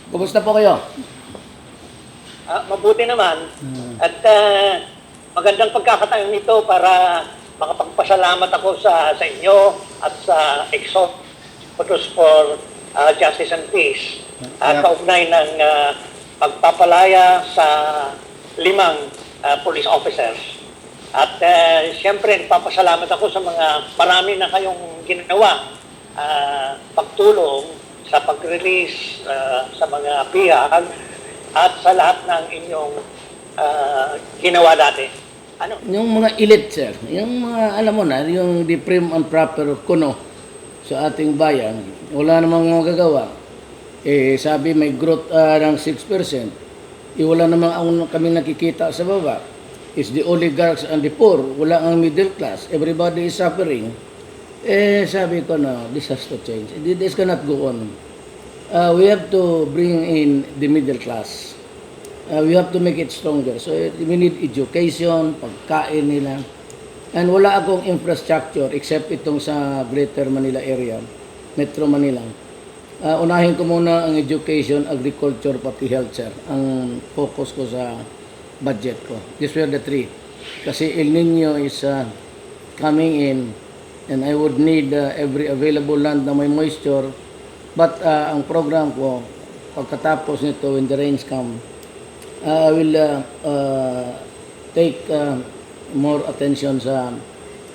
Kumusta po kayo? Mabuti naman. At magandang pagkakataon nito para makapagpasalamat ako sa inyo at sa Exodus for Justice and Peace. Kaugnay ng pagpapalaya sa 5 police officers. At siyempre, nagpapasalamat ako sa mga marami na kayong ginawa pagtulong sa pag-release sa mga bihag at sa lahat ng inyong ginawa dati. Ano? Yung mga elite, sir, yung mga, alam mo na, yung the prim and proper kuno sa ating bayan, wala namang magagawa. Sabi may growth ng 6%, wala namang kami nakikita sa baba. It's the oligarchs and the poor, wala ang middle class, everybody is suffering. Sabi ko na, this has to change. This cannot go on. We have to bring in the middle class. We have to make it stronger. So we need education, pagkain nila. And wala akong infrastructure except itong sa Greater Manila area, Metro Manila. Unahin ko muna ang education, agriculture, pati health, sir. Ang focus ko sa budget ko. These were the 3. Kasi El Nino is coming in and I would need every available land na may moisture. But ang program ko, pagkatapos nito, when the rains come, I will take more attention sa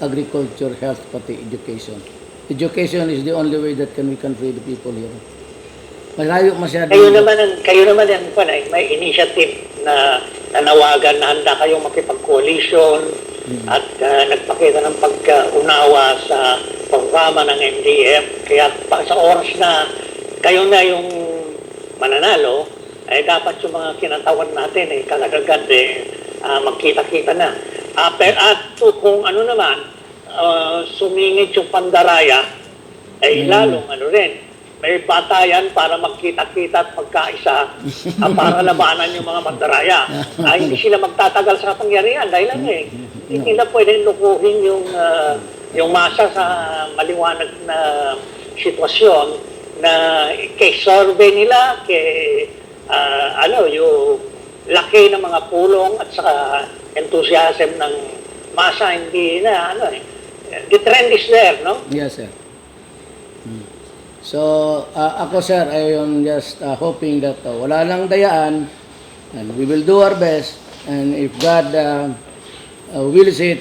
agriculture, health, pati education. Education is the only way that we can free the people here. Malayo masyado. Kayo naman yan, may initiative na nanawagan na handa kayong makipag-coalition at nagpakita ng pagkaunawa sa programa ng MDF. Kaya sa oras na kayo na yung mananalo, dapat yung mga kinatawan natin, kalagagad, magkita-kita na. At kung ano naman, sumingit yung pandaraya, lalong rin. May batayan para magkita-kita at magkaisa para labanan yung mga mandaraya. Hindi sila magtatagal sa kapangyarihan dahil hindi nila pwedeng lukuhin yung masa sa maliwanag na sitwasyon na kay survey nila, kay yung laki ng mga pulong at saka enthusiasm ng masa, hindi na the trend is there, no? Yes, sir. So, ako, sir, I am just hoping that wala lang dayaan and we will do our best, and if God wills it,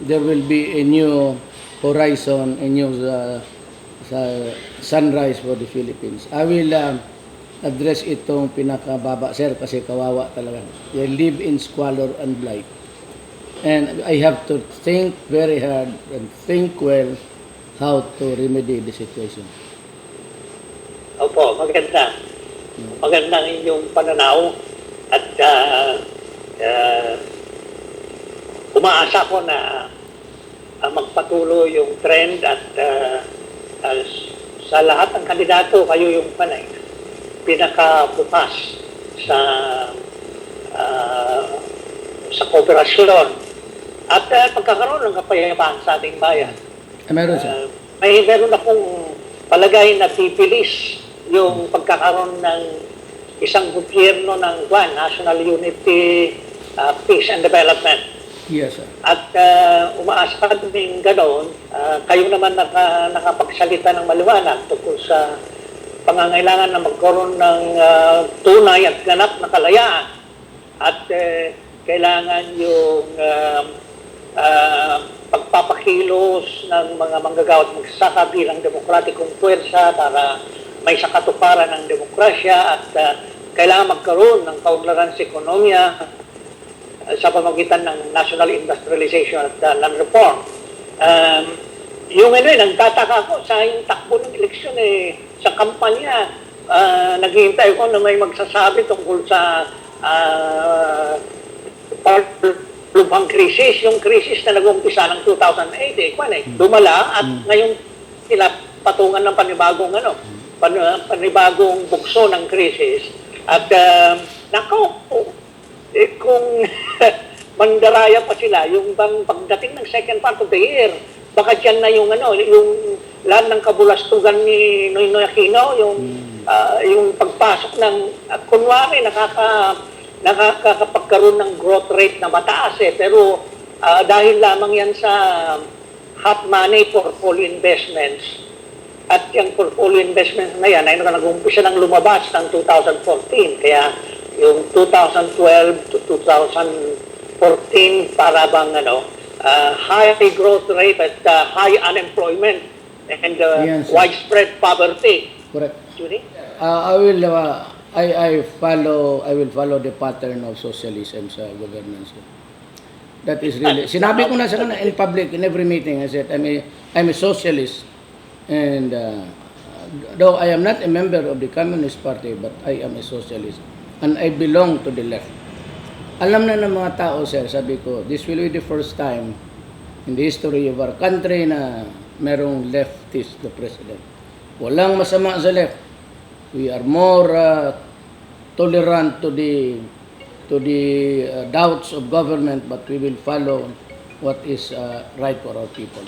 there will be a new horizon, a new sunrise for the Philippines. I will address itong pinakababa, sir, kasi kawawa talaga. They live in squalor and blight. And I have to think very hard and think well how to remedy the situation. Opo, maganda. Maganda ang inyong pananaw at umaasa ko na magpatuloy yung trend at sa lahat ng kandidato, kayo yung pinakabukas sa kooperasyon at pagkakaroon ng kapayapaan sa ating bayan. Meron, sir. Meron akong palagay na pipilis yung pagkakaroon ng isang gobyerno ng National Unity, Peace and Development. Yes, sir. At umaasa ka din ganoon, kayo naman nakapagsalita ng maliwanag tungkol sa pangangailangan na magkaroon ng tunay at ganap na kalayaan. At kailangan yung pagpapakilos ng mga manggagawa at magsasaka bilang demokratikong puwersa para may sakatuparan ng demokrasya at kailangan magkaroon ng kaunlaran sa ekonomiya sa pamamagitan ng national industrialization at land reform. Yung nagtataka ko sa yung takbo ng eleksyon sa kampanya, naghihintay ko na may magsasabi tungkol sa lubhang krisis, yung krisis na nag-umpisa ng 2008, dumala at ngayon sila patungan ng panibagong bukso ng krisis. At kung mandaraya pa sila, yung pagdating ng second part of the year, baka dyan na yung lahat ng kabulastugan ni Noynoy Aquino, yung yung pagpasok ng, kunwari, nakakapagkaroon ng growth rate na mataas pero dahil lamang yan sa hot money portfolio investments, at yung portfolio investments na yan ay nag-umpisa ng lumabas ng 2014. Kaya yung 2012 to 2014 para bang high growth rate at high unemployment and Yes, sir. widespread poverty. Correct. Judy? I will follow the pattern of socialism sa governance. That is really, sinabi ko na sa kanila in public, in every meeting, I said, I'm a socialist, and though I am not a member of the Communist Party, but I am a socialist, and I belong to the left. Alam na ng mga tao, sir, sabi ko, this will be the first time in the history of our country na merong leftist the president. Walang masama sa left. We are more tolerant to the doubts of government, but we will follow what is right for our people.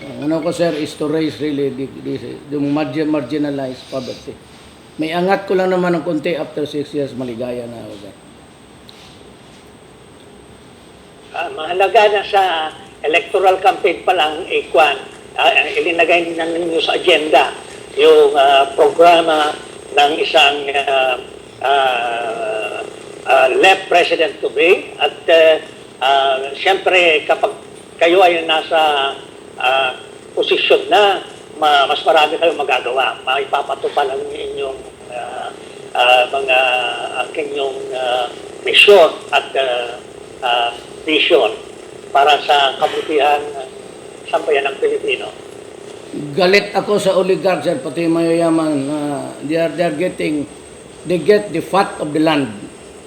Ang ano ko, sir, is to raise really the marginalized poverty. May angat ko lang naman ng konti after 6 years, maligaya na ako, sir. Mahalaga na sa electoral campaign pa lang, ilinagay na ninyo sa agenda yung programa ng isang left president to be. At siyempre, kapag kayo ay nasa posisyon na, mas marami kayong magagawa. Maipapatupad ang inyong inyong misyon at vision para sa kabutihan ng sambayan ng Pilipino. Galit ako sa oligarchs, sir, pati mayayaman. They get the fat of the land.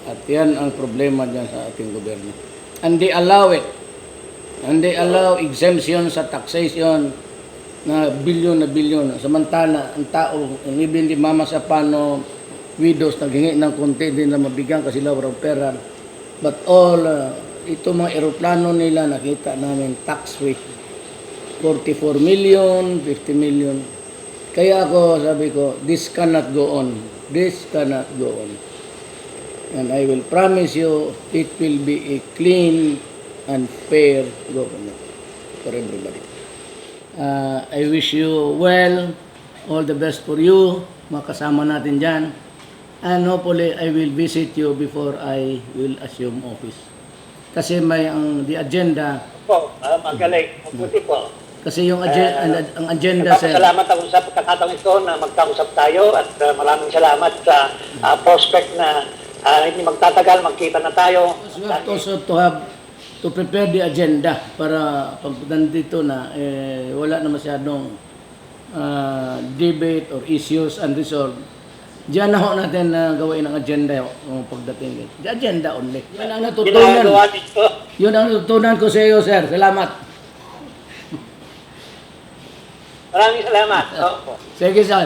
At yan ang problema dyan sa ating gobyerno. And they allow it. And they allow exemption sa taxation na bilyon. Samantala, ang tao, even di mama sa pano, widows, naghingi ng konti din na mabigyan kasi sila walang pera. But all, ito mga eroplano nila, nakita namin tax-free. 44 million, 50 million. Kaya ako, sabi ko, this cannot go on. This cannot go on. And I will promise you, it will be a clean and fair government for everybody. I wish you well, all the best for you, mga kasama natin dyan. And hopefully, I will visit you before I will assume office. Kasi the agenda, Magaling. Mabuti po. kasi yung ang agenda, sir. Salamat ako sa pagkakataon ito na magkausap tayo at maraming salamat sa prospect na hindi magtatagal, magkita na tayo. We have also to prepare the agenda para pag nandito na, wala na masyadong debate or issues unresolved. Diyan na ho natin gawain ang agenda pagdating. The agenda only. Yun ang natutunan. Ginagawa dito. Yun ang natutunan ko sa iyo, sir. Salamat. Maraming salamat. Opo. Sige, sir.